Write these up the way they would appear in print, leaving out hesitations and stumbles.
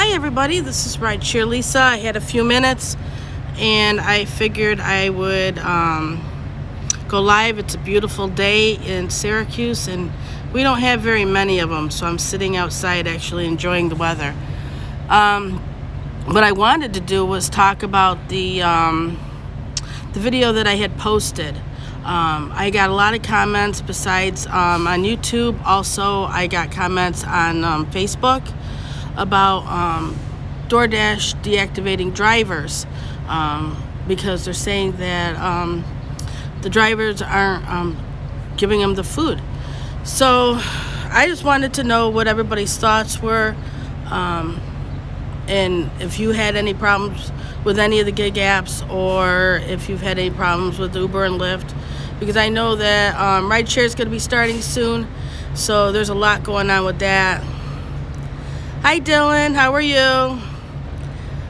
Hi everybody, this is Rideshare Lisa. I had a few minutes and I figured I would go live. It's a beautiful day in Syracuse and we don't have very many of them, so I'm sitting outside actually enjoying the weather. What I wanted to do was talk about the video that I had posted. I got a lot of comments besides on YouTube. Also, I got comments on Facebook about Doordash deactivating drivers because they're saying that the drivers aren't giving them the food. So I just wanted to know what everybody's thoughts were, and if you had any problems with any of the gig apps, or if you've had any problems with Uber and Lyft, because I know that rideshare is going to be starting soon, so there's a lot going on with that. Hi Dylan, how are you?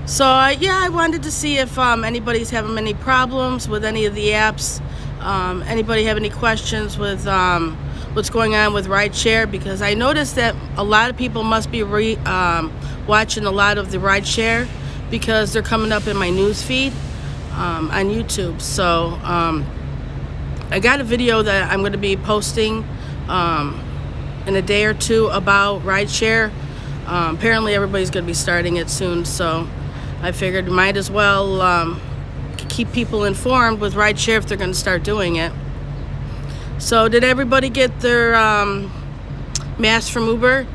So yeah, I wanted to see if anybody's having any problems with any of the apps. Anybody have any questions with what's going on with rideshare? Because I noticed that a lot of people must be watching a lot of the rideshare because they're coming up in my news feed on YouTube. So I got a video that I'm going to be posting in a day or two about rideshare. Apparently everybody's going to be starting it soon, so I figured might as well keep people informed with rideshare if they're going to start doing it. So did everybody get their masks from Uber?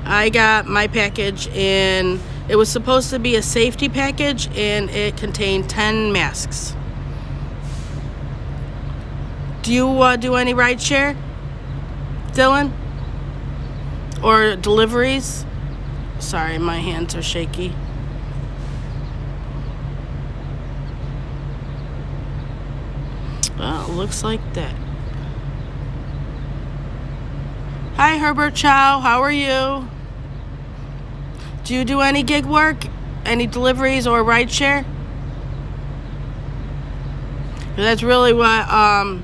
I got my package, and it was supposed to be a safety package, and it contained 10 masks. Do you do any rideshare, Dylan? Or deliveries? Sorry, my hands are shaky. Well, it looks like that. Hi, Herbert Chow. How are you? Do you do any gig work? Any deliveries or rideshare? That's really what I'm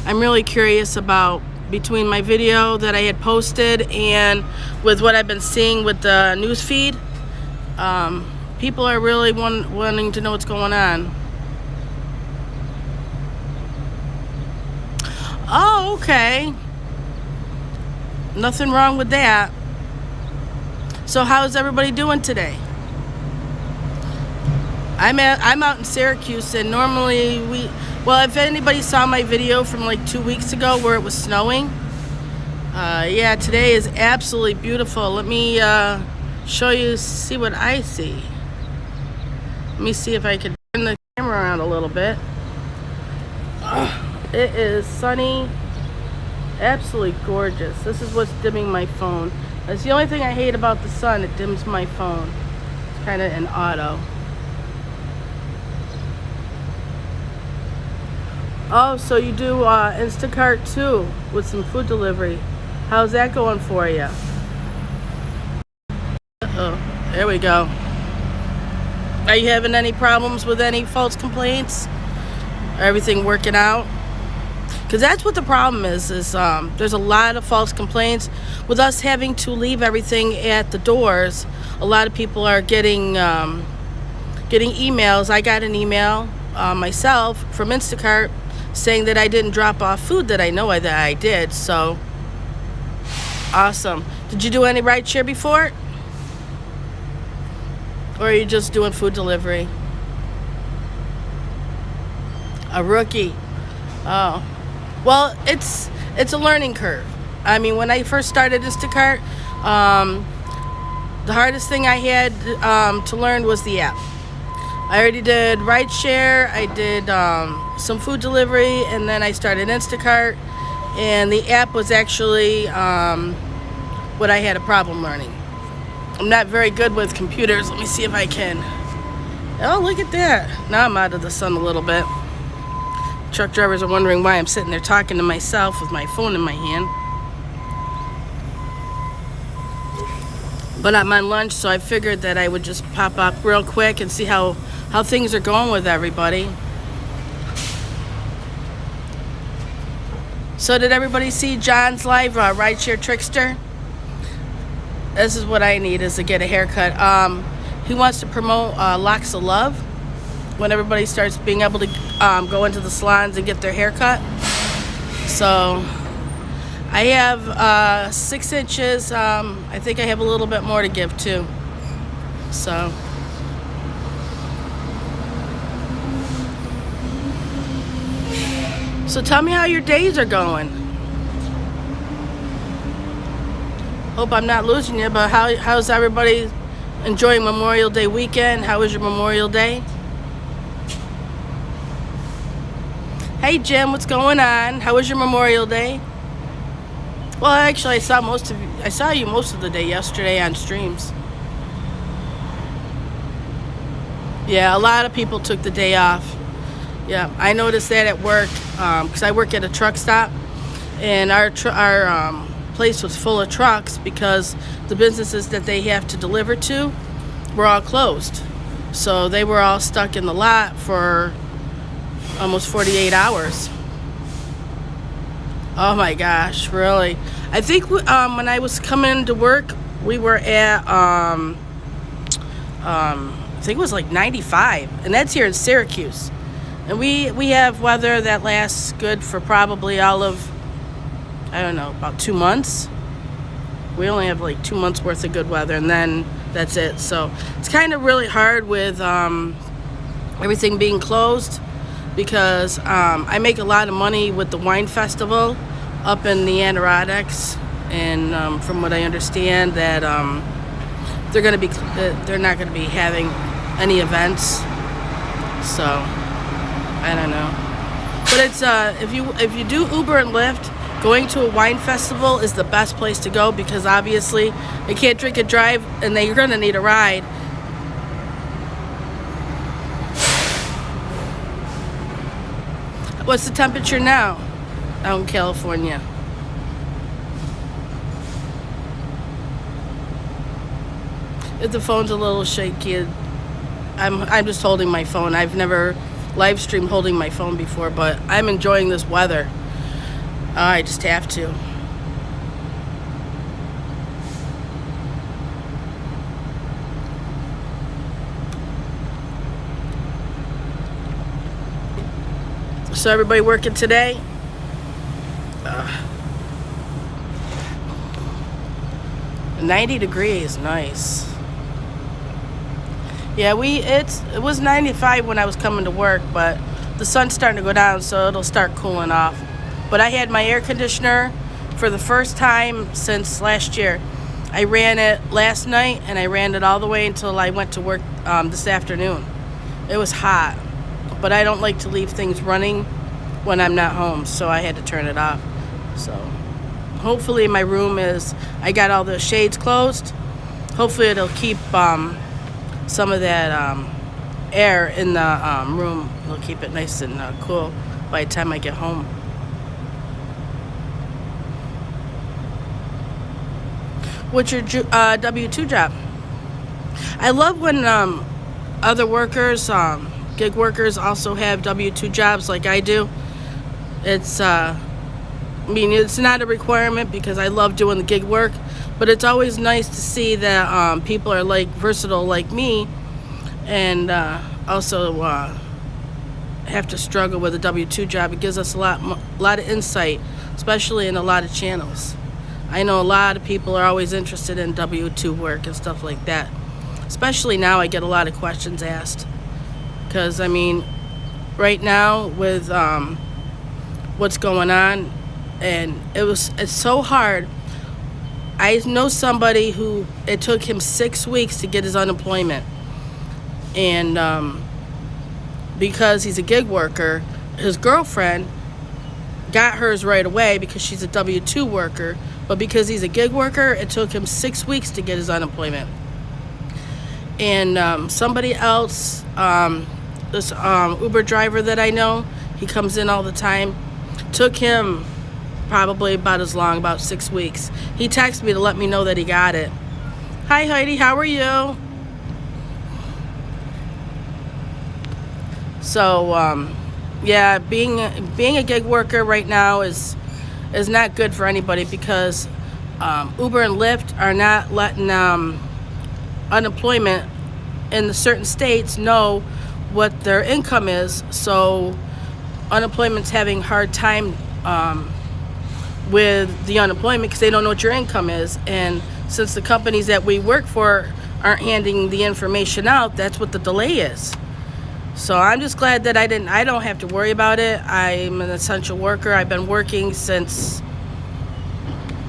really curious about. Between my video that I had posted and with what I've been seeing with the news feed, people are really wanting to know what's going on. Oh, okay. Nothing wrong with that. So how's everybody doing today? I'm out in Syracuse, and normally well, if anybody saw my video from like 2 weeks ago where it was snowing, yeah, today is absolutely beautiful. Let me show you, see what I see. Let me see if I can turn the camera around a little bit. It is sunny, absolutely gorgeous. This is what's dimming my phone. That's the only thing I hate about the sun, it dims my phone. It's kind of in auto. Oh, so you do Instacart too with some food delivery. How's that going for you? Uh-oh, there we go. Are you having any problems with any false complaints? Everything working out? Because that's what the problem is there's a lot of false complaints. With us having to leave everything at the doors, a lot of people are getting emails. I got an email myself from Instacart saying that I didn't drop off food that I know that I did. So awesome. Did you do any rideshare before? Or are you just doing food delivery? A rookie. Oh. Well, it's a learning curve. I mean, when I first started Instacart, the hardest thing I had to learn was the app. I already did rideshare, I did some food delivery, and then I started Instacart, and the app was actually what I had a problem learning. I'm not very good with computers. Let me see if I can. Oh, look at that. Now I'm out of the sun a little bit. Truck drivers are wondering why I'm sitting there talking to myself with my phone in my hand. But I'm on lunch, so I figured that I would just pop up real quick and see how things are going with everybody. So did everybody see John's live Rideshare Trickster? this is what I need, is to get a haircut. He wants to promote Locks of Love when everybody starts being able to go into the salons and get their haircut. So I have 6 inches. I think I have a little bit more to give too. So tell me how your days are going. Hope I'm not losing you, but how's everybody enjoying Memorial Day weekend? How was your Memorial Day? Hey Jim, what's going on? How was your Memorial Day? Well, actually, I saw you most of the day yesterday on streams. Yeah, a lot of people took the day off. Yeah, I noticed that at work, because I work at a truck stop, and our place was full of trucks because the businesses that they have to deliver to were all closed. So they were all stuck in the lot for almost 48 hours. Oh my gosh, really? I think when I was coming to work, we were at I think it was like 95, and that's here in Syracuse. And we have weather that lasts good for probably all of, I don't know, about 2 months. We only have like 2 months worth of good weather, and then that's it. So it's kind of really hard with everything being closed, because I make a lot of money with the wine festival up in the Adirondacks, and from what I understand, that they're not going to be having any events. So I don't know, but it's if you do Uber and Lyft, going to a wine festival is the best place to go, because obviously they can't drink and drive, and you're going to need a ride. What's the temperature now out in California? If the phone's a little shaky, I'm just holding my phone. I've never live streamed holding my phone before, but I'm enjoying this weather. I just have to. So everybody working today? 90 degrees, nice. Yeah, it was 95 when I was coming to work, but the sun's starting to go down, so it'll start cooling off. But I had my air conditioner for the first time since last year. I ran it last night, and I ran it all the way until I went to work this afternoon. It was hot, but I don't like to leave things running when I'm not home, so I had to turn it off. So hopefully my room I got all the shades closed. Hopefully it'll keep some of that air in the room. It'll keep it nice and cool by the time I get home. What's your W-2 job? I love when other workers, gig workers, also have W-2 jobs like I do. It's it's not a requirement, because I love doing the gig work, but it's always nice to see that people are like versatile like me, and also have to struggle with a W-2 job. It gives us a lot of insight, especially in a lot of channels. I know a lot of people are always interested in W-2 work and stuff like that. Especially now, I get a lot of questions asked, because right now with what's going on, and it's so hard. I know somebody who it took him 6 weeks to get his unemployment, and because he's a gig worker, his girlfriend got hers right away because she's a W-2 worker, but because he's a gig worker, it took him 6 weeks to get his unemployment. And somebody else, this Uber driver that I know, he comes in all the time, took him probably about as long, about 6 weeks. He texted me to let me know that he got it. Hi Heidi, how are you? So yeah, being a gig worker right now is not good for anybody, because Uber and Lyft are not letting unemployment in the certain states know what their income is, so unemployment's having a hard time with the unemployment because they don't know what your income is. And since the companies that we work for aren't handing the information out, that's what the delay is. So I'm just glad that I don't have to worry about it. I'm an essential worker. I've been working since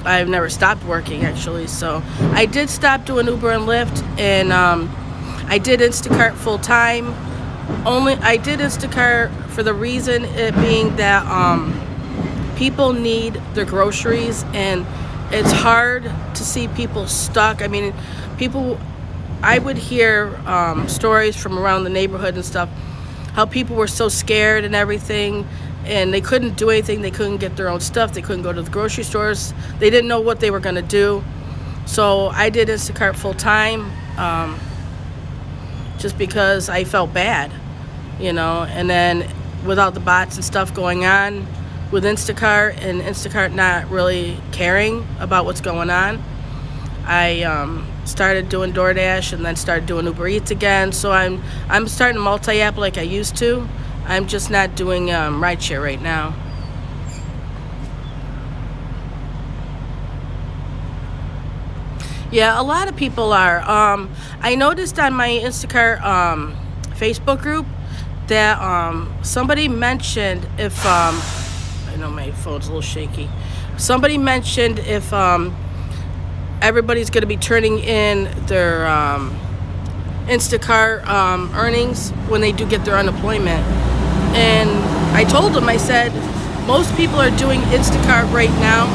I've never stopped working, actually. So I did stop doing Uber and Lyft, and I did Instacart full time. I did Instacart for the reason it being that people need their groceries, and it's hard to see people stuck. I mean, I would hear stories from around the neighborhood and stuff, how people were so scared and everything, and they couldn't do anything. They couldn't get their own stuff. They couldn't go to the grocery stores. They didn't know what they were going to do. So I did Instacart full time, just because I felt bad, and then with all the bots and stuff going on with Instacart, and Instacart not really caring about what's going on, I started doing Doordash and then started doing Uber Eats again. So I'm starting to multi-app like I used to. I'm just not doing rideshare right now. Yeah, a lot of people are. I noticed on my Instacart Facebook group that somebody mentioned if I know my phone's a little shaky. Somebody mentioned if everybody's going to be turning in their Instacart earnings when they do get their unemployment. And I told them, I said, most people are doing Instacart right now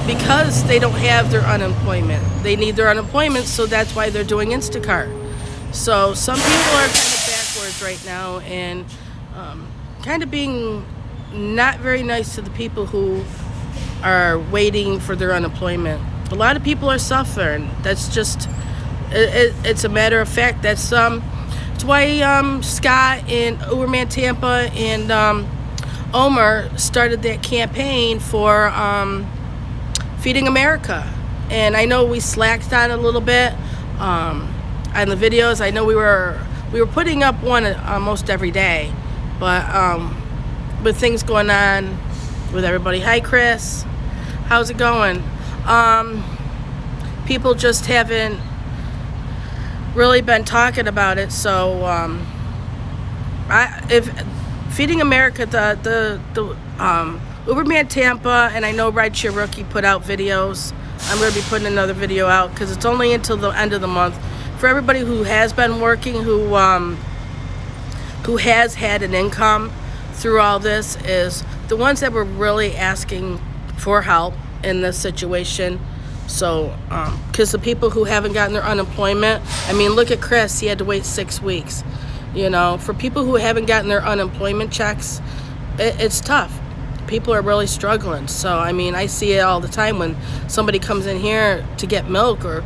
because they don't have their unemployment. They need their unemployment, so that's why they're doing Instacart. So some people are kind of backwards right now, and kind of being not very nice to the people who are waiting for their unemployment. A lot of people are suffering. That's just, it's a matter of fact. That's why Scott and Man Tampa and Omer started that campaign for Feeding America. And I know we slacked on a little bit on the videos. I know we were putting up one almost every day, but with things going on with everybody. Hi, Chris. How's it going? People just haven't really been talking about it. So if Feeding America, the Uber Man Tampa, and I know Rideshare Rookie put out videos. I'm going to be putting another video out because it's only until the end of the month. For everybody who has been working, who has had an income through all this, is the ones that were really asking for help in this situation. So, because the people who haven't gotten their unemployment, I mean, look at Chris, he had to wait 6 weeks. For people who haven't gotten their unemployment checks, it's tough. People are really struggling. So, I mean, I see it all the time when somebody comes in here to get milk or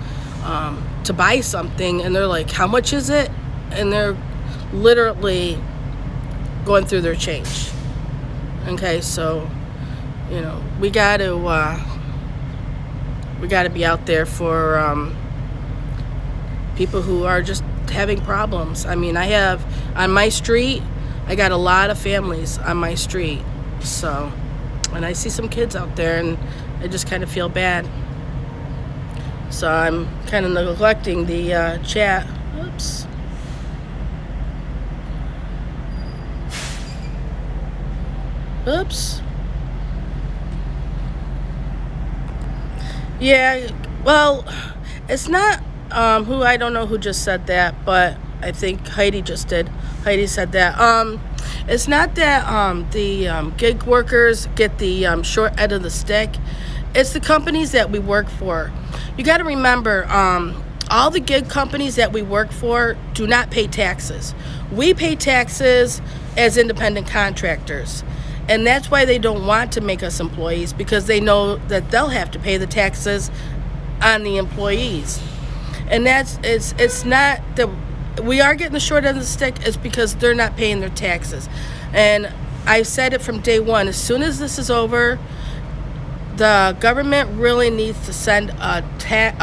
to buy something, and they're like, how much is it? And they're literally going through their change. Okay, so, we got to be out there for people who are just having problems. I mean, I have on my street, I got a lot of families on my street. So, and I see some kids out there, and I just kind of feel bad. So I'm kind of neglecting the chat. Oops. Oops. Yeah, well, it's not I don't know who just said that, but I think Heidi just did. Heidi said that. It's not that the gig workers get the short end of the stick. It's the companies that we work for. You got to remember, all the gig companies that we work for do not pay taxes. We pay taxes as independent contractors. And that's why they don't want to make us employees, because they know that they'll have to pay the taxes on the employees. And it's not that we are getting the short end of the stick, it's because they're not paying their taxes. And I said it from day one, as soon as this is over, The government really needs to send a check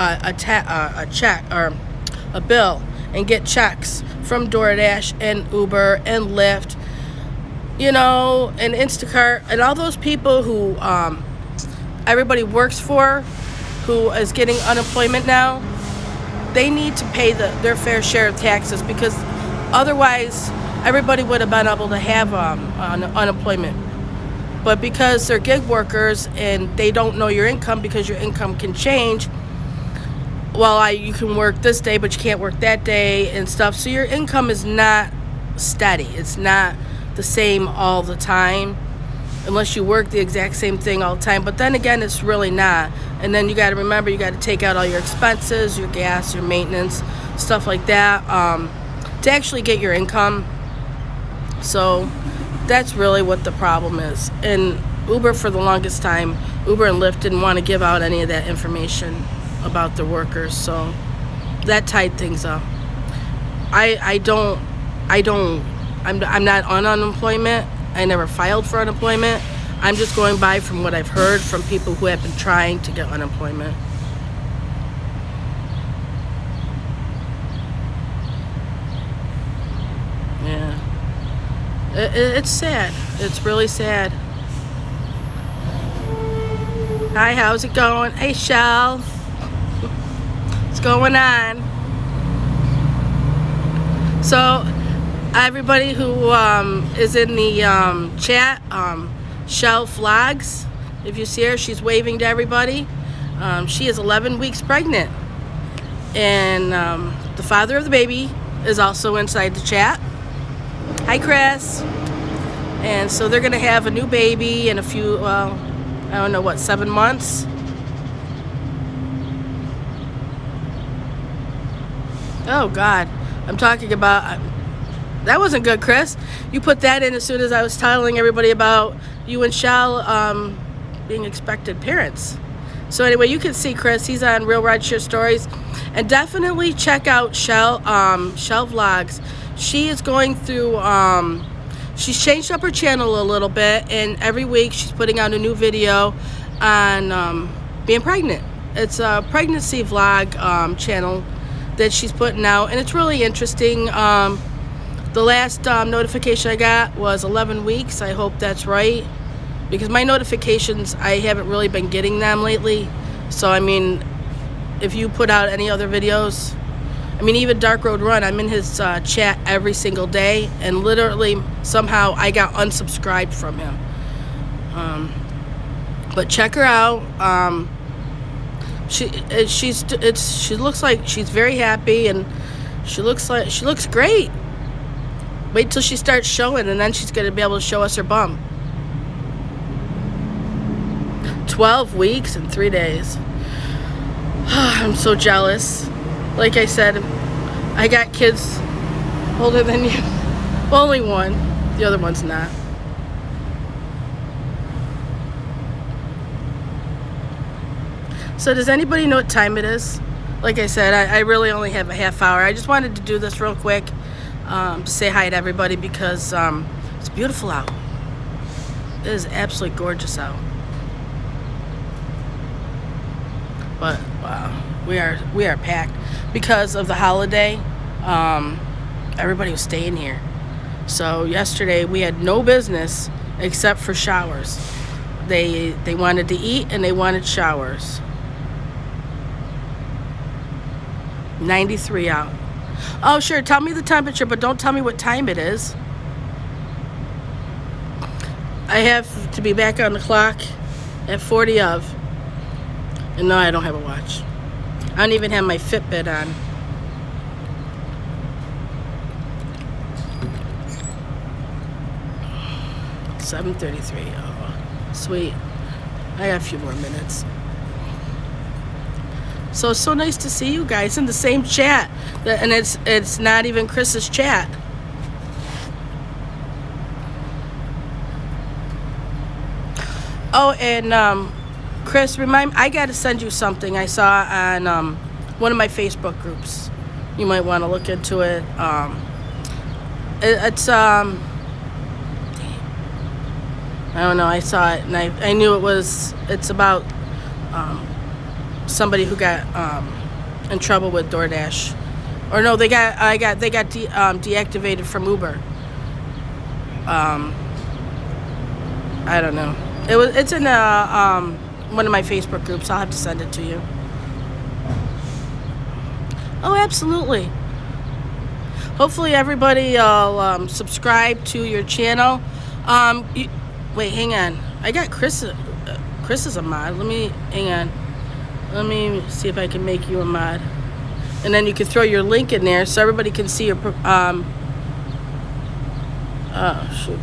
or a bill and get checks from Doordash and Uber and Lyft, and Instacart and all those people who everybody works for, who is getting unemployment now. They need to pay their fair share of taxes, because otherwise everybody would have been able to have unemployment. But because they're gig workers and they don't know your income, because your income can change, you can work this day but you can't work that day and stuff, so your income is not steady. It's not the same all the time, unless you work the exact same thing all the time. But then again, it's really not. And then you got to remember, you got to take out all your expenses, your gas, your maintenance, stuff like that, to actually get your income. So that's really what the problem is. And Uber, for the longest time, Uber and Lyft didn't want to give out any of that information about the workers, so that tied things up. I'm not on unemployment. I never filed for unemployment. I'm just going by from what I've heard from people who have been trying to get unemployment. Yeah. It's sad. It's really sad. Hi, how's it going? Hey, Chelle. What's going on? So, everybody who is in the chat, Chelle Vlogs, if you see her, she's waving to everybody. She is 11 weeks pregnant. And the father of the baby is also inside the chat. Hi, Chris. And so they're going to have a new baby in a few, 7 months? Oh, God. I'm talking about... that wasn't good, Chris. You put that in as soon as I was telling everybody about you and Chelle being expected parents. So anyway, you can see Chris. He's on Real Rideshare Stories. And definitely check out Chelle Vlogs. She is going through... she's changed up her channel a little bit. And every week she's putting out a new video on being pregnant. It's a pregnancy vlog channel that she's putting out. And it's really interesting. The last notification I got was 11 weeks. I hope that's right, because my notifications, I haven't really been getting them lately. So, I mean, if you put out any other videos, I mean, even Dark Road Run, I'm in his chat every single day, and literally somehow I got unsubscribed from him. But check her out. She looks like she's very happy, and she looks great. Wait till she starts showing, and then she's going to be able to show us her bum. 12 weeks and 3 days. I'm so jealous. Like I said, I got kids older than you. Well, only one. The other one's not. So does anybody know what time it is? Like I said, I really only have a half hour. I just wanted to do this real quick. To say hi to everybody, because it's beautiful out. It is absolutely gorgeous out. But wow, we are packed because of the holiday. Everybody was staying here. So yesterday we had no business except for showers. They wanted to eat and they wanted showers. 93 out. Oh, sure. Tell me the temperature, but don't tell me what time it is. I have to be back on the clock at 40 of. And no, I don't have a watch. I don't even have my Fitbit on. $7:33. Oh, sweet. I got a few more minutes. So it's so nice to see you guys in the same chat. And it's not even Chris's chat. Oh, and Chris, I got to send you something I saw on one of my Facebook groups. You might want to look into it. I don't know. I saw it and I knew it's about somebody who got in trouble with Doordash, or no, they got deactivated from Uber. I don't know. It's in one of my Facebook groups. I'll have to send it to you. Oh, absolutely. Hopefully everybody will subscribe to your channel. Wait, hang on. I got Chris. Chris is a mod. Hang on. Let me see if I can make you a mod. And then you can throw your link in there so everybody can see your, oh, shoot.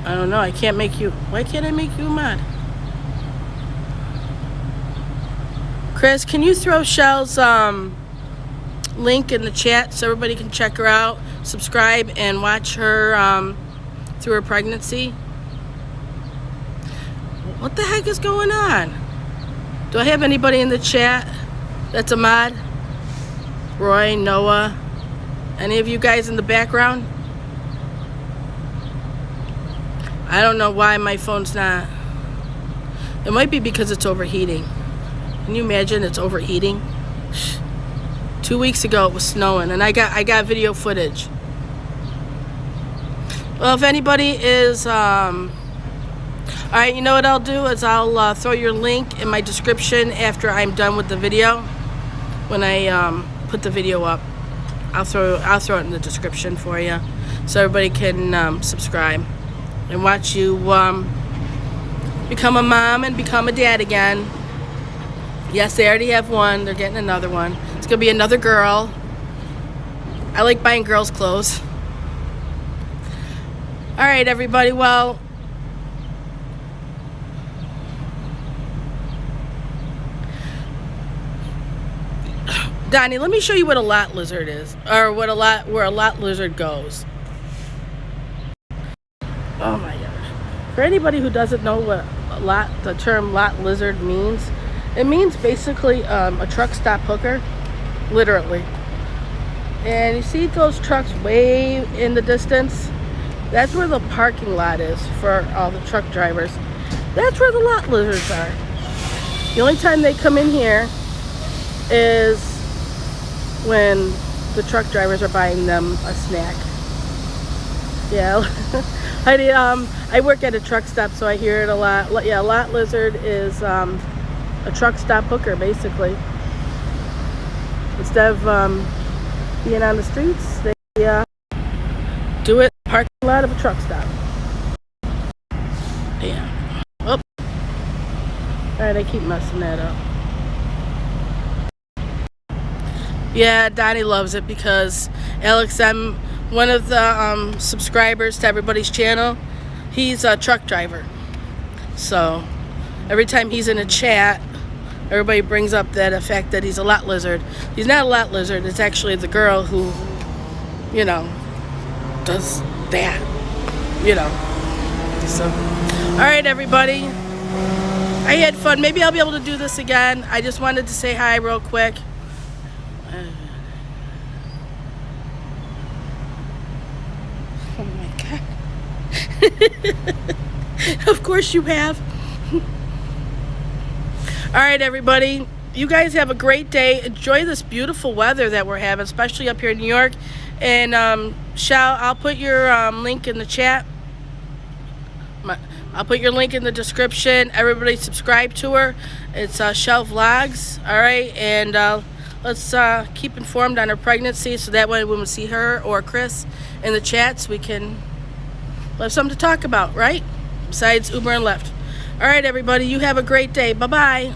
I don't know. I can't make you, why can't I make you a mod? Chris, can you throw Chelle's link in the chat so everybody can check her out, subscribe, and watch her through her pregnancy? What the heck is going on? Do I have anybody in the chat that's a mod? Roy, Noah, any of you guys in the background? I don't know why my phone's not. It might be because it's overheating. Can you imagine it's overheating? 2 weeks ago it was snowing and I got video footage. Well, if anybody is alright, you know what I'll do is I'll throw your link in my description after I'm done with the video. When I put the video up, I'll throw it in the description for you so everybody can subscribe and watch you become a mom and become a dad again. Yes, they already have one. They're getting another one. It's gonna be another girl. I like buying girls' clothes. All right, everybody. Well, Donnie, let me show you what a lot lizard is, or where a lot lizard goes. Oh my gosh! For anybody who doesn't know what the term lot lizard means, it means basically a truck stop hooker, literally. And you see those trucks way in the distance? That's where the parking lot is for all the truck drivers. That's where the lot lizards are. The only time they come in here is when the truck drivers are buying them a snack. Yeah, I work at a truck stop, so I hear it a lot. Yeah, lot lizard is a truck stop hooker, basically. Instead of being on the streets, they do it in the parking lot of a truck stop. Yeah. Oh. Alright, I keep messing that up. Yeah, Donnie loves it because Alex, I'm one of the subscribers to everybody's channel. He's a truck driver. So every time he's in a chat, everybody brings up that fact that he's a lot lizard. He's not a lot lizard. It's actually the girl who, you know, does that, you know. So, all right, everybody. I had fun. Maybe I'll be able to do this again. I just wanted to say hi real quick. Oh my God. Of course you have. All right, everybody. You guys have a great day. Enjoy this beautiful weather that we're having, especially up here in New York. And Chelle, I'll put your link in the chat. I'll put your link in the description. Everybody subscribe to her. It's Chelle Vlogs. All right, and let's keep informed on her pregnancy, so that way when we see her or Chris in the chats, we can have something to talk about, right? Besides Uber and Lyft. All right, everybody, you have a great day. Bye-bye.